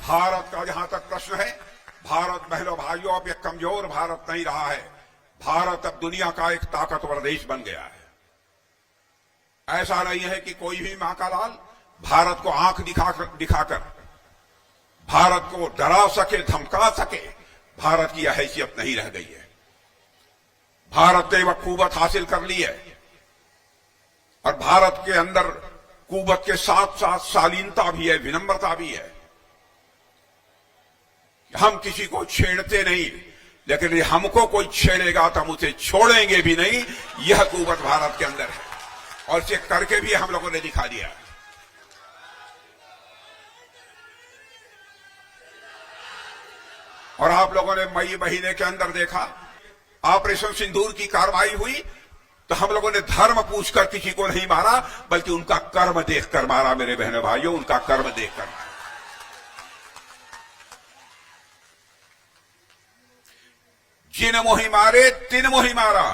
भारत का जहां तक प्रश्न है, भारत बहनों भाइयों अब एक कमजोर भारत नहीं रहा है। भारत अब दुनिया का एक ताकतवर देश बन गया है। ऐसा नहीं है कि कोई भी मां का लाल भारत को आंख दिखाकर भारत को डरा सके, धमका सके, भारत की यह हैसियत नहीं रह गई है। भारत ने वह कुव्वत हासिल कर ली है और भारत के अंदर कुव्वत के साथ साथ शालीनता भी है, विनम्रता भी है। हम किसी को छेड़ते नहीं, लेकिन यदि हमको कोई छेड़ेगा तो हम उसे छोड़ेंगे भी नहीं। यह कुव्वत भारत के अंदर है और इसे करके भी हम लोगों ने दिखा दिया। और आप लोगों ने मई महीने के अंदर देखा, ऑपरेशन सिंदूर की कार्रवाई हुई तो हम लोगों ने धर्म पूछकर किसी को नहीं मारा, बल्कि उनका कर्म देखकर मारा। मेरे बहनों भाइयों, उनका कर्म देखकर मारा। जिन मोही मारे तिन मोही मारा।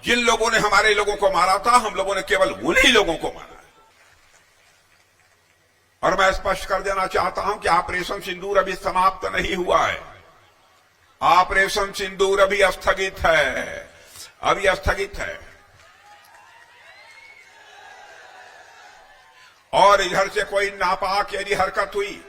जिन लोगों ने हमारे लोगों को मारा था, हम लोगों ने केवल उन्हीं लोगों को मारा। और मैं स्पष्ट कर देना चाहता हूं कि ऑपरेशन सिंदूर अभी समाप्त नहीं हुआ है। ऑपरेशन सिंदूर अभी स्थगित है, अभी स्थगित है। और इधर से कोई नापाक यदि हरकत हुई,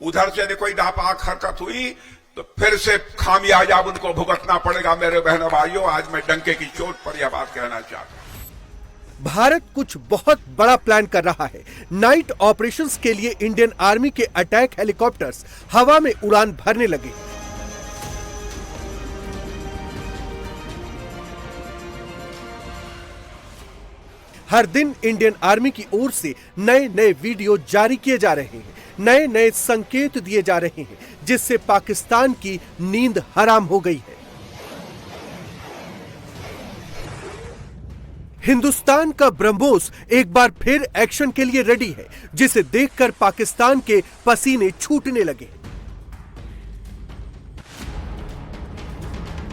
उधर से यदि कोई नापाक हरकत हुई, तो फिर से खामियाजा उनको भुगतना पड़ेगा। मेरे बहनों भाइयों, आज मैं डंके की चोट पर यह बात कहना चाहता हूं। भारत कुछ बहुत बड़ा प्लान कर रहा है। नाइट ऑपरेशंस के लिए इंडियन आर्मी के अटैक हेलीकॉप्टर्स हवा में उड़ान भरने लगे। हर दिन इंडियन आर्मी की ओर से नए नए वीडियो जारी किए जा रहे हैं, नए नए संकेत दिए जा रहे हैं, जिससे पाकिस्तान की नींद हराम हो गई है। हिंदुस्तान का ब्रह्मोस एक बार फिर एक्शन के लिए रेडी है, जिसे देखकर पाकिस्तान के पसीने छूटने लगे।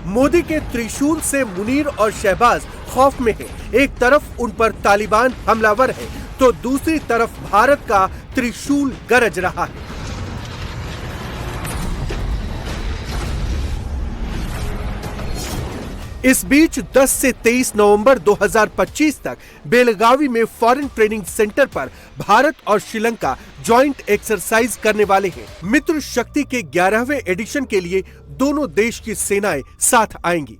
मोदी के त्रिशूल से मुनीर और शहबाज खौफ में है। एक तरफ उन पर तालिबान हमलावर है, तो दूसरी तरफ भारत का त्रिशूल गरज रहा है। इस बीच 10 से 23 नवंबर 2025 तक बेलगावी में फॉरेन ट्रेनिंग सेंटर पर भारत और श्रीलंका जॉइंट एक्सरसाइज करने वाले हैं। मित्र शक्ति के 11वें एडिशन के लिए दोनों देश की सेनाएं साथ आएंगी।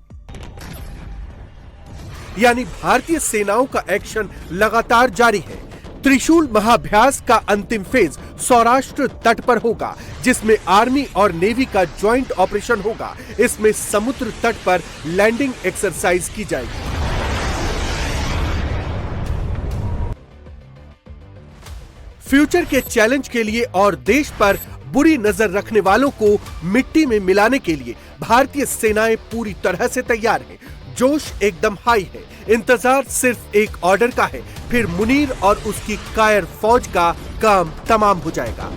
यानी भारतीय सेनाओं का एक्शन लगातार जारी है। त्रिशूल महाअभ्यास का अंतिम फेज सौराष्ट्र तट पर होगा, जिसमें आर्मी और नेवी का ज्वाइंट ऑपरेशन होगा। इसमें समुद्र तट पर लैंडिंग एक्सरसाइज की जाएगी। फ्यूचर के चैलेंज के लिए और देश पर बुरी नजर रखने वालों को मिट्टी में मिलाने के लिए भारतीय सेनाएं पूरी तरह से तैयार हैं। जोश एकदम हाई है। इंतजार सिर्फ एक ऑर्डर का है, फिर मुनीर और उसकी कायर फौज का काम तमाम हो जाएगा।